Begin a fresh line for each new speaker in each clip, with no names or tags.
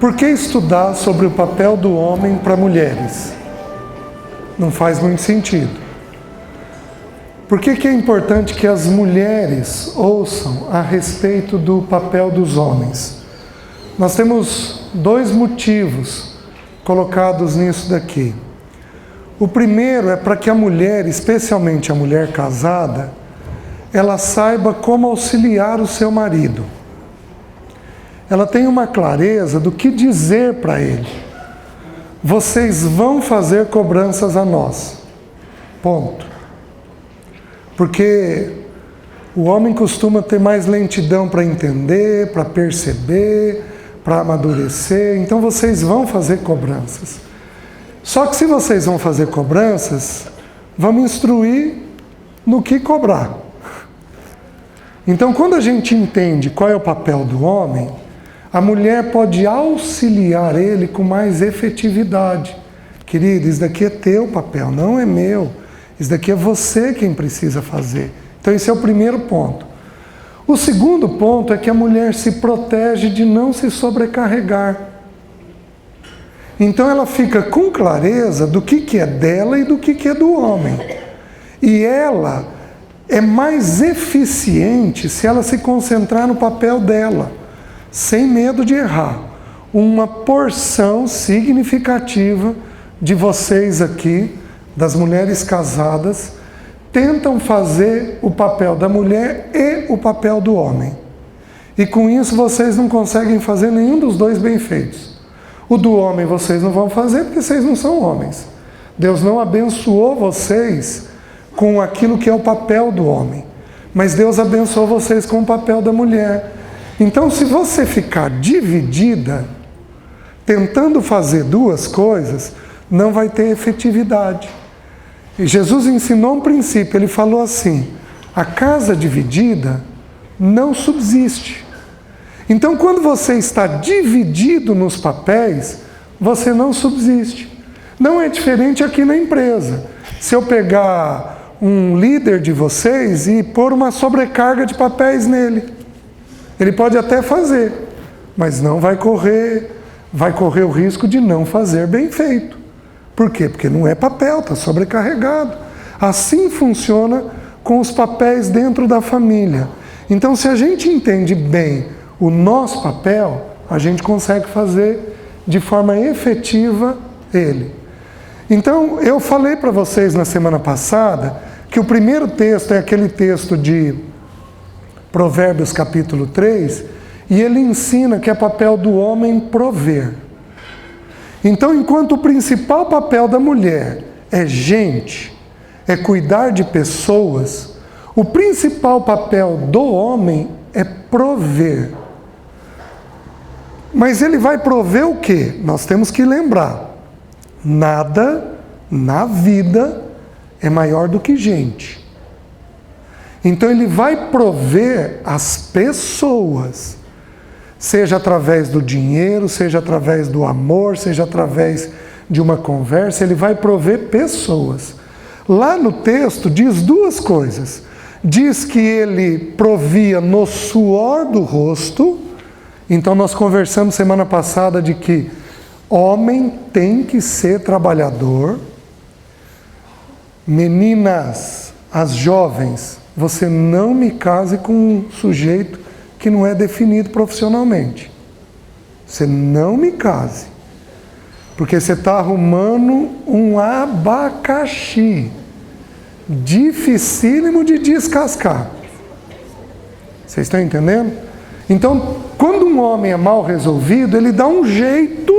Por que estudar sobre o papel do homem para mulheres? Não faz muito sentido. Por que é importante que as mulheres ouçam a respeito do papel dos homens? Nós temos 2 motivos colocados nisso daqui. O primeiro é para que a mulher, especialmente a mulher casada, ela saiba como auxiliar o seu marido. Ela tem uma clareza do que dizer para ele. Vocês vão fazer cobranças a nós. Ponto. Porque o homem costuma ter mais lentidão para entender, para perceber, para amadurecer. Então vocês vão fazer cobranças. Só que se vocês vão fazer cobranças, vamos instruir no que cobrar. Então quando a gente entende qual é o papel do homem, a mulher pode auxiliar ele com mais efetividade. Querido, isso daqui é teu papel, não é meu. Isso daqui é você quem precisa fazer. Então esse é o primeiro ponto. O segundo ponto é que a mulher se protege de não se sobrecarregar. Então ela fica com clareza do que é dela e do que é do homem. E ela é mais eficiente se ela se concentrar no papel dela, sem medo de errar. Uma porção significativa de vocês aqui, das mulheres casadas, tentam fazer o papel da mulher e o papel do homem. E com isso vocês não conseguem fazer nenhum dos dois bem feitos. O do homem vocês não vão fazer porque vocês não são homens. Deus não abençoou vocês com aquilo que é o papel do homem. Mas Deus abençoou vocês com o papel da mulher. Então, se você ficar dividida, tentando fazer 2 coisas, não vai ter efetividade. E Jesus ensinou um princípio, ele falou assim: a casa dividida não subsiste. Então, quando você está dividido nos papéis, você não subsiste. Não é diferente aqui na empresa. Se eu pegar um líder de vocês e pôr uma sobrecarga de papéis nele, ele pode até fazer, mas não vai correr o risco de não fazer bem feito. Por quê? Porque não é papel, está sobrecarregado. Assim funciona com os papéis dentro da família. Então, se a gente entende bem o nosso papel, a gente consegue fazer de forma efetiva ele. Então, eu falei para vocês na semana passada que o primeiro texto é aquele texto de Provérbios capítulo 3, e ele ensina que é papel do homem prover. Então, enquanto o principal papel da mulher é gente, é cuidar de pessoas, o principal papel do homem é prover. Mas ele vai prover o quê? Nós temos que lembrar: nada na vida é maior do que gente. Então ele vai prover as pessoas, seja através do dinheiro, seja através do amor, seja através de uma conversa, ele vai prover pessoas. Lá no texto diz 2 coisas. Diz que ele provia no suor do rosto. Então nós conversamos semana passada de que homem tem que ser trabalhador. Meninas, as jovens, você não me case com um sujeito que não é definido profissionalmente. Você não me case. Porque você está arrumando um abacaxi dificílimo de descascar. Vocês estão entendendo? Então, quando um homem é mal resolvido, ele dá um jeito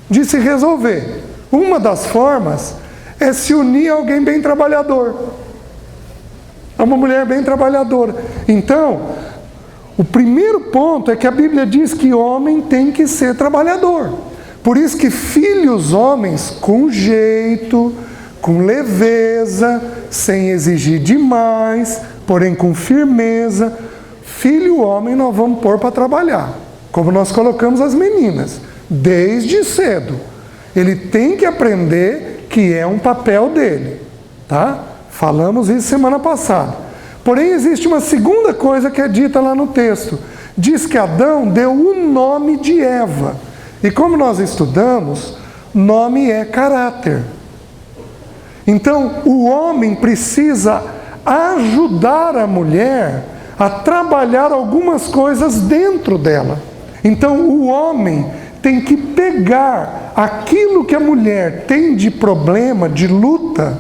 de se resolver. Uma das formas é se unir a alguém bem trabalhador. É uma mulher bem trabalhadora. Então, o primeiro ponto é que a Bíblia diz que homem tem que ser trabalhador. Por isso que filhos homens, com jeito, com leveza, sem exigir demais, porém com firmeza, filho homem nós vamos pôr para trabalhar. Como nós colocamos as meninas, desde cedo. Ele tem que aprender que é um papel dele, tá? Falamos isso semana passada. Porém, existe uma segunda coisa que é dita lá no texto. Diz que Adão deu o nome de Eva. E como nós estudamos, nome é caráter. Então, o homem precisa ajudar a mulher a trabalhar algumas coisas dentro dela. Então, o homem tem que pegar aquilo que a mulher tem de problema, de luta,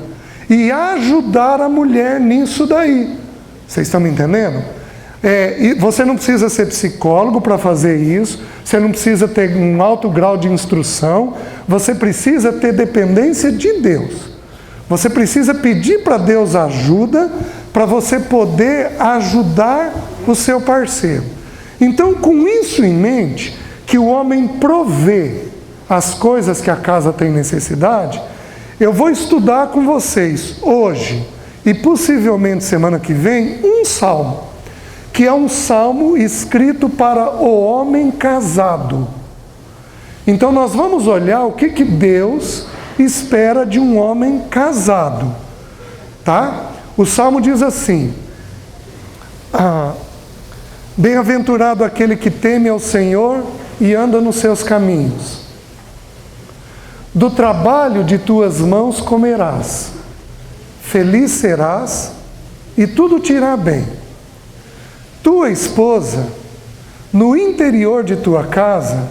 e ajudar a mulher nisso daí. Vocês estão me entendendo? E você não precisa ser psicólogo para fazer isso, você não precisa ter um alto grau de instrução, você precisa ter dependência de Deus. Você precisa pedir para Deus ajuda para você poder ajudar o seu parceiro. Então, com isso em mente, que o homem provê as coisas que a casa tem necessidade, eu vou estudar com vocês hoje e possivelmente semana que vem um salmo, que é um salmo escrito para o homem casado. Então nós vamos olhar o que Deus espera de um homem casado, tá? O salmo diz assim: bem-aventurado aquele que teme ao Senhor e anda nos seus caminhos. Do trabalho de tuas mãos comerás, feliz serás e tudo te irá bem. Tua esposa, no interior de tua casa,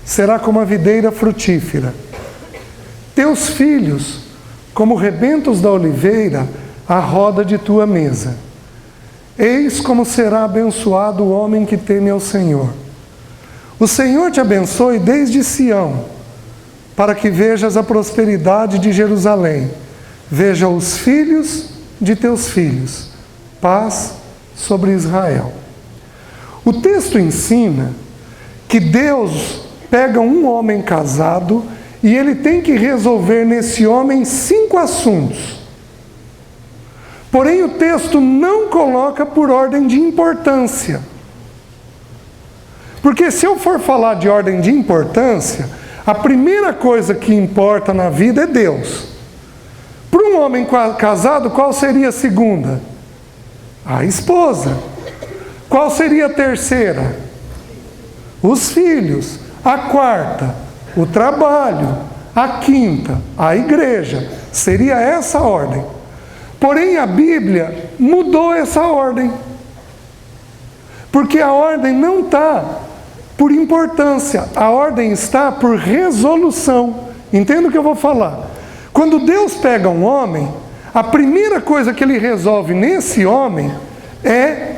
será como a videira frutífera. Teus filhos, como rebentos da oliveira, à roda de tua mesa. Eis como será abençoado o homem que teme ao Senhor. O Senhor te abençoe desde Sião, para que vejas a prosperidade de Jerusalém. Veja os filhos de teus filhos. Paz sobre Israel. O texto ensina que Deus pega um homem casado e ele tem que resolver nesse homem 5 assuntos. Porém, o texto não coloca por ordem de importância. Porque se eu for falar de ordem de importância, a primeira coisa que importa na vida é Deus. Para um homem casado, qual seria a segunda? A esposa. Qual seria a terceira? Os filhos. A quarta? O trabalho. A quinta? A igreja. Seria essa a ordem. Porém, a Bíblia mudou essa ordem. Porque a ordem não está por importância, a ordem está por resolução. Entenda o que eu vou falar. Quando Deus pega um homem, a primeira coisa que ele resolve nesse homem é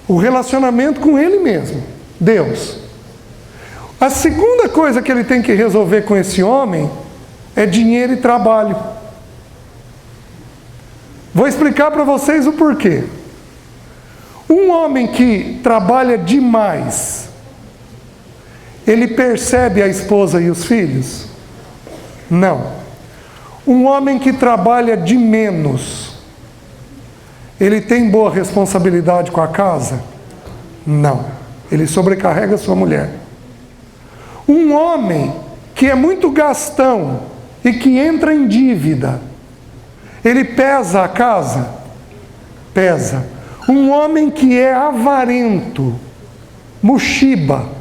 o relacionamento com ele mesmo, Deus. A segunda coisa que ele tem que resolver com esse homem é dinheiro e trabalho. Vou explicar para vocês o porquê. Um homem que trabalha demais, ele percebe a esposa e os filhos? Não. Um homem que trabalha de menos, ele tem boa responsabilidade com a casa? Não. Ele sobrecarrega a sua mulher. Um homem que é muito gastão e que entra em dívida, ele pesa a casa? Pesa. Um homem que é avarento, mochiba.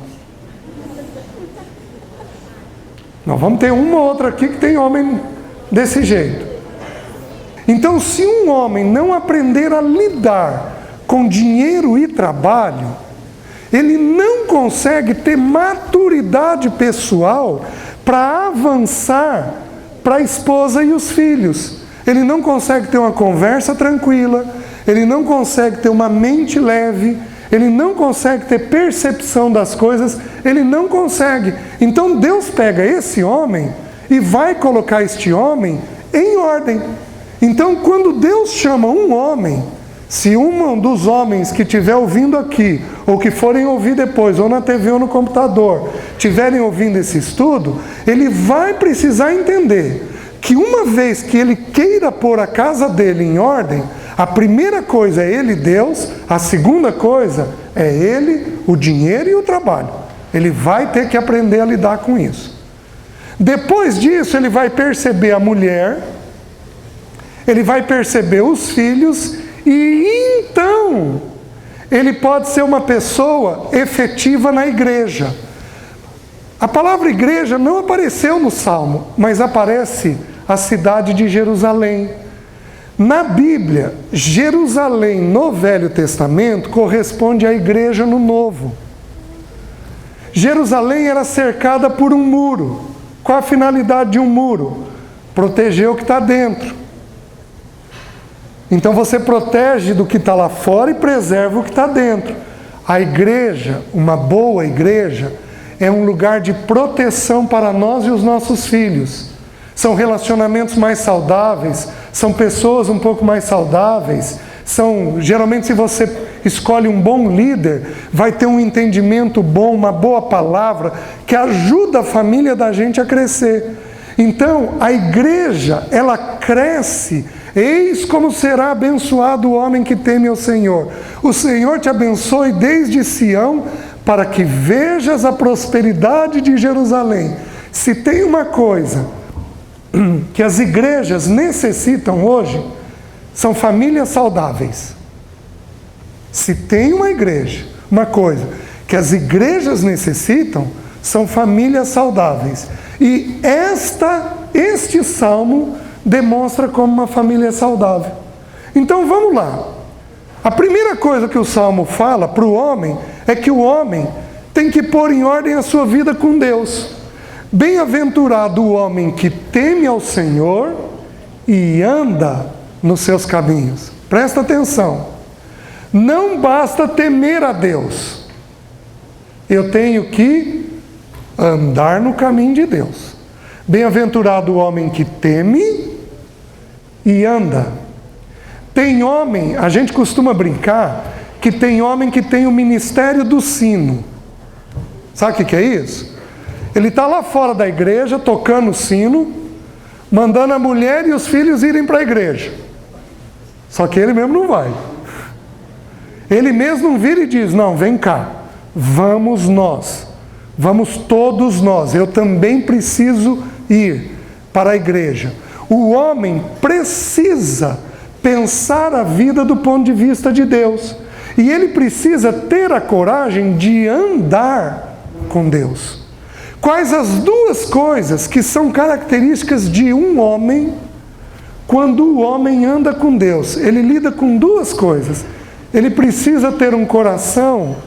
Nós vamos ter uma ou outra aqui que tem homem desse jeito. Então, se um homem não aprender a lidar com dinheiro e trabalho, ele não consegue ter maturidade pessoal para avançar para a esposa e os filhos. Ele não consegue ter uma conversa tranquila, ele não consegue ter uma mente leve, ele não consegue ter percepção das coisas, ele não consegue. Então Deus pega esse homem e vai colocar este homem em ordem. Então quando Deus chama um homem, se um dos homens que estiver ouvindo aqui, ou que forem ouvir depois, ou na TV ou no computador, estiverem ouvindo esse estudo, ele vai precisar entender que uma vez que ele queira pôr a casa dele em ordem, a primeira coisa é ele, Deus, a segunda coisa é ele, o dinheiro e o trabalho. Ele vai ter que aprender a lidar com isso. Depois disso, ele vai perceber a mulher, ele vai perceber os filhos, e então ele pode ser uma pessoa efetiva na igreja. A palavra igreja não apareceu no Salmo, mas aparece a cidade de Jerusalém. Na Bíblia, Jerusalém no Velho Testamento corresponde à igreja no Novo. Jerusalém era cercada por um muro. Qual a finalidade de um muro? Proteger o que está dentro. Então você protege do que está lá fora e preserva o que está dentro. A igreja, uma boa igreja, é um lugar de proteção para nós e os nossos filhos. São relacionamentos mais saudáveis, são pessoas um pouco mais saudáveis, geralmente se você escolhe um bom líder, vai ter um entendimento bom, uma boa palavra, que ajuda a família da gente a crescer. Então, a igreja, ela cresce. Eis como será abençoado o homem que teme ao Senhor. O Senhor te abençoe desde Sião, para que vejas a prosperidade de Jerusalém. Se tem uma coisa que as igrejas necessitam hoje, são famílias saudáveis. Se tem uma coisa que as igrejas necessitam, são famílias saudáveis. E este salmo demonstra como uma família é saudável. Então vamos lá. A primeira coisa que o salmo fala para o homem é que o homem tem que pôr em ordem a sua vida com Deus. Bem-aventurado o homem que teme ao Senhor e anda nos seus caminhos. Presta atenção. Não basta temer a Deus. Eu tenho que andar no caminho de Deus. Bem-aventurado o homem que teme e anda. Tem homem, a gente costuma brincar, que tem homem que tem o ministério do sino. Sabe o que é isso? Ele está lá fora da igreja, tocando o sino, mandando a mulher e os filhos irem para a igreja. Só que ele mesmo não vai. Ele mesmo não vira e diz, não, vem cá, vamos nós. Vamos todos nós, eu também preciso ir para a igreja. O homem precisa pensar a vida do ponto de vista de Deus. E ele precisa ter a coragem de andar com Deus. Quais as duas coisas que são características de um homem quando o homem anda com Deus? Ele lida com duas coisas. Ele precisa ter um coração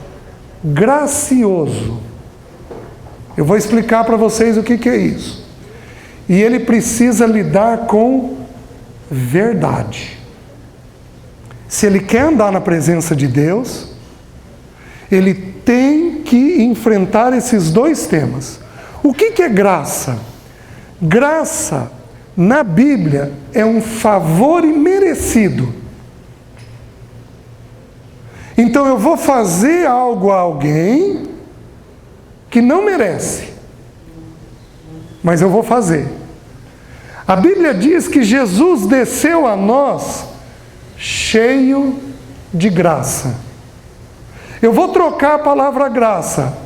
gracioso. Eu vou explicar para vocês o que é isso. E ele precisa lidar com verdade. Se ele quer andar na presença de Deus, ele tem que enfrentar esses dois temas. O que é graça? Graça, na Bíblia, é um favor imerecido. Então eu vou fazer algo a alguém que não merece, mas eu vou fazer. A Bíblia diz que Jesus desceu a nós cheio de graça. Eu vou trocar a palavra graça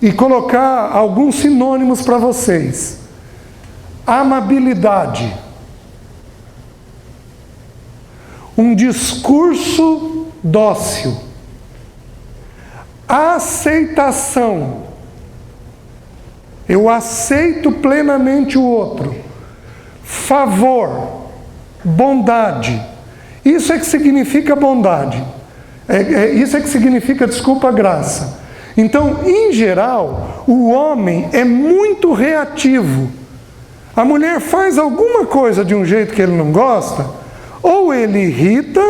e colocar alguns sinônimos para vocês. Amabilidade. Um discurso dócil. Aceitação. Eu aceito plenamente o outro. Favor. Bondade. Isso é que significa bondade. Isso é que significa, graça. Então, em geral, o homem é muito reativo. A mulher faz alguma coisa de um jeito que ele não gosta, ou ele irrita,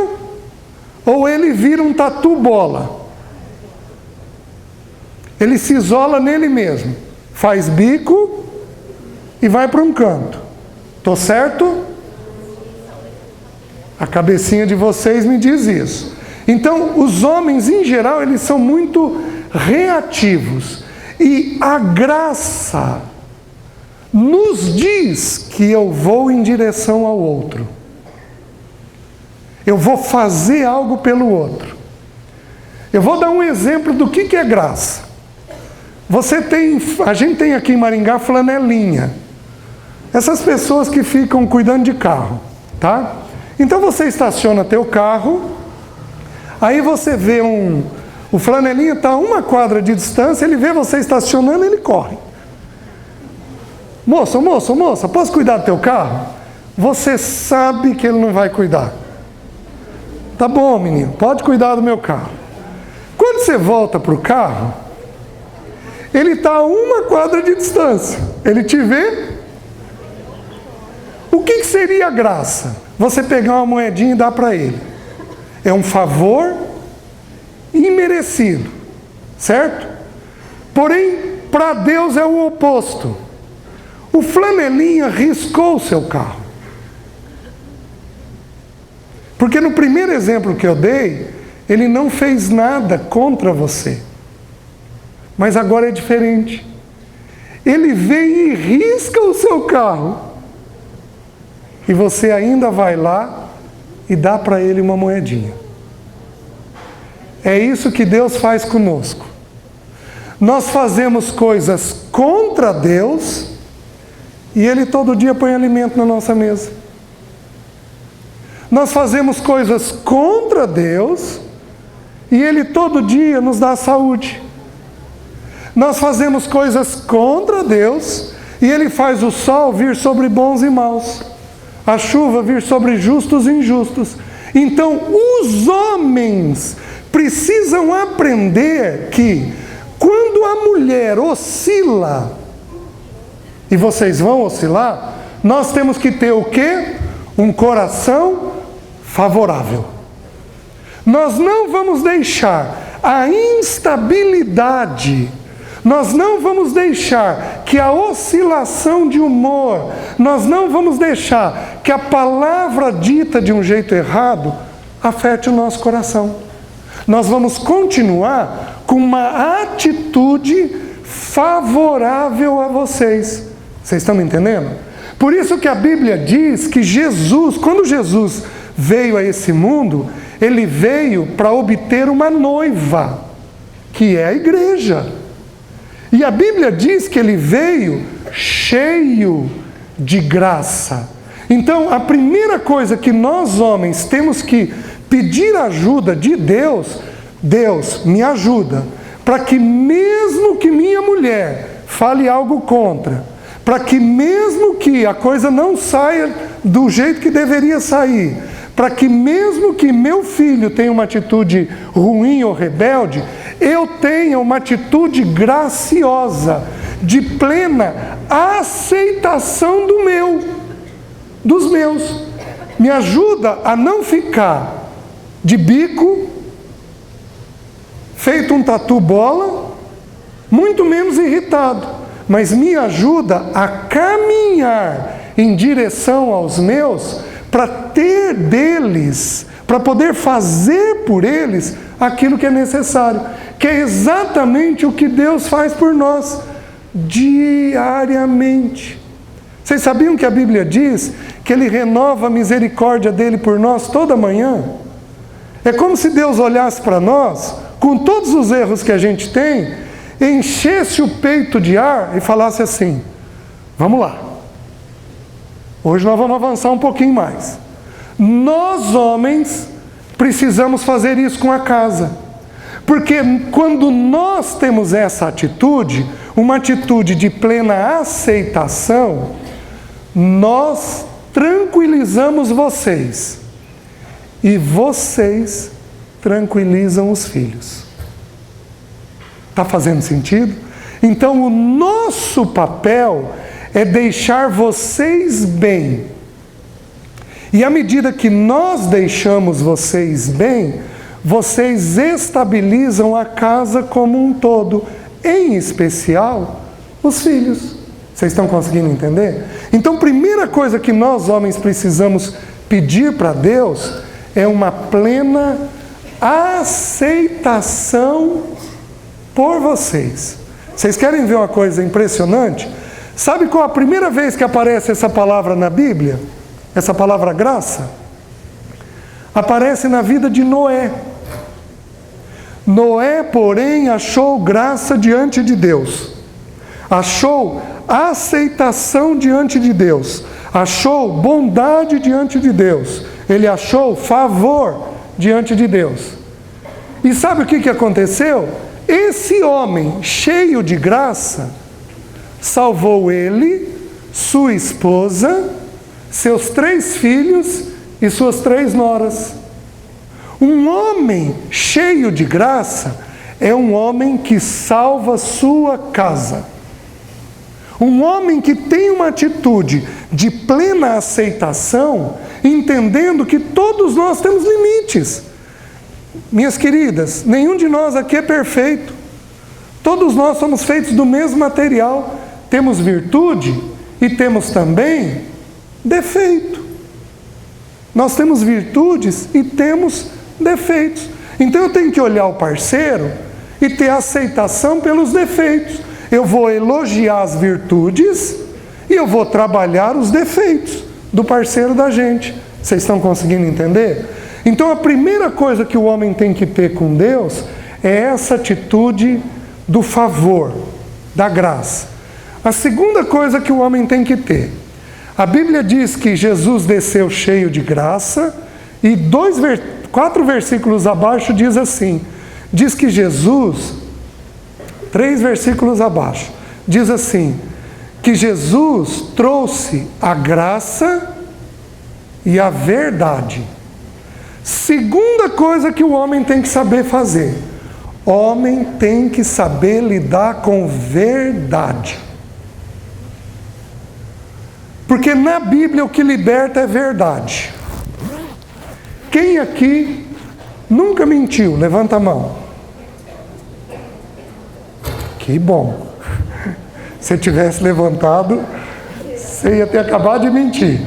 ou ele vira um tatu bola. Ele se isola nele mesmo, faz bico e vai para um canto. Tô certo? A cabecinha de vocês me diz isso. Então, os homens, em geral, eles são muito reativos. E a graça nos diz que eu vou em direção ao outro. Eu vou fazer algo pelo outro. Eu vou dar um exemplo do que é graça. A gente tem aqui em Maringá flanelinha. Essas pessoas que ficam cuidando de carro, tá? Então você estaciona teu carro, aí você vê o flanelinha está a 1 quadra de distância, ele vê você estacionando, ele corre. Moça, posso cuidar do teu carro? Você sabe que ele não vai cuidar. Tá bom, menino, pode cuidar do meu carro. Quando você volta para o carro, ele está a 1 quadra de distância. Ele te vê. O que seria a graça? Você pegar uma moedinha e dar para ele. É um favor imerecido, certo? Porém, para Deus é o oposto. O flanelinha riscou o seu carro. Porque no primeiro exemplo que eu dei, ele não fez nada contra você. Mas agora é diferente. Ele vem e risca o seu carro. E você ainda vai lá e dá para ele uma moedinha. É isso que Deus faz conosco. Nós fazemos coisas contra Deus e Ele todo dia põe alimento na nossa mesa. Nós fazemos coisas contra Deus e Ele todo dia nos dá saúde. Nós fazemos coisas contra Deus e Ele faz o sol vir sobre bons e maus, a chuva vir sobre justos e injustos. Então, os homens precisam aprender que quando a mulher oscila, e vocês vão oscilar, nós temos que ter o quê? Um coração favorável. Nós não vamos deixar a instabilidade, nós não vamos deixar que a oscilação de humor, nós não vamos deixar que a palavra dita de um jeito errado afete o nosso coração. Nós vamos continuar com uma atitude favorável a vocês. Vocês estão me entendendo? Por isso que a Bíblia diz que Jesus, quando Jesus veio a esse mundo, Ele veio para obter uma noiva, que é a igreja. E a Bíblia diz que Ele veio cheio de graça. Então, a primeira coisa que nós homens temos que pedir ajuda de Deus, Deus me ajuda, para que mesmo que minha mulher fale algo contra, para que mesmo que a coisa não saia do jeito que deveria sair, para que mesmo que meu filho tenha uma atitude ruim ou rebelde, eu tenha uma atitude graciosa, de plena aceitação dos meus. Me ajuda a não ficar de bico, feito um tatu bola, muito menos irritado, mas me ajuda a caminhar em direção aos meus, para ter deles, para poder fazer por eles aquilo que é necessário, que é exatamente o que Deus faz por nós, diariamente. Vocês sabiam que a Bíblia diz que Ele renova a misericórdia dEle por nós toda manhã? É como se Deus olhasse para nós, com todos os erros que a gente tem, enchesse o peito de ar e falasse assim: vamos lá, hoje nós vamos avançar um pouquinho mais. Nós homens precisamos fazer isso com a casa, porque quando nós temos essa atitude, uma atitude de plena aceitação, nós tranquilizamos vocês e vocês tranquilizam os filhos. Está fazendo sentido? Então o nosso papel é deixar vocês bem. E à medida que nós deixamos vocês bem, vocês estabilizam a casa como um todo, em especial os filhos. Vocês estão conseguindo entender? Então, primeira coisa que nós homens precisamos pedir para Deus é uma plena aceitação por vocês. Vocês querem ver uma coisa impressionante? Sabe qual a primeira vez que aparece essa palavra na Bíblia? Essa palavra graça? Aparece na vida de Noé. Noé, porém, achou graça diante de Deus. Achou aceitação diante de Deus. Achou bondade diante de Deus. Ele achou favor diante de Deus. E sabe o que aconteceu? Esse homem cheio de graça salvou ele, sua esposa, seus 3 filhos e suas 3 noras. Um homem cheio de graça é um homem que salva sua casa. Um homem que tem uma atitude de plena aceitação, entendendo que todos nós temos limites. Minhas queridas, nenhum de nós aqui é perfeito. Todos nós somos feitos do mesmo material. Temos virtude e temos também defeito. Nós temos virtudes e temos defeitos. Então eu tenho que olhar o parceiro e ter aceitação pelos defeitos. Eu vou elogiar as virtudes e eu vou trabalhar os defeitos do parceiro da gente. Vocês estão conseguindo entender? Então a primeira coisa que o homem tem que ter com Deus é essa atitude do favor, da graça. A segunda coisa que o homem tem que ter, a Bíblia diz que Jesus desceu cheio de graça, e 4 versículos abaixo diz assim, diz que Jesus, 3 versículos abaixo, diz assim, que Jesus trouxe a graça e a verdade. Segunda coisa que o homem tem que saber fazer, homem tem que saber lidar com verdade. Porque na Bíblia o que liberta é verdade. Quem aqui nunca mentiu? Levanta a mão. Que bom. Se tivesse levantado, você ia ter acabado de mentir.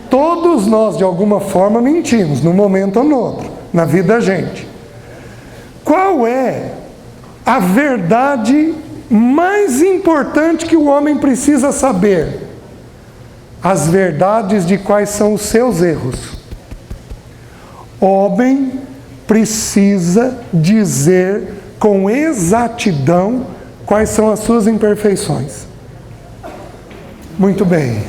Todos nós, de alguma forma, mentimos, num momento ou no outro, na vida da gente. Qual é a verdade mais importante que o homem precisa saber? As verdades de quais são os seus erros. O homem precisa dizer com exatidão quais são as suas imperfeições. Muito bem.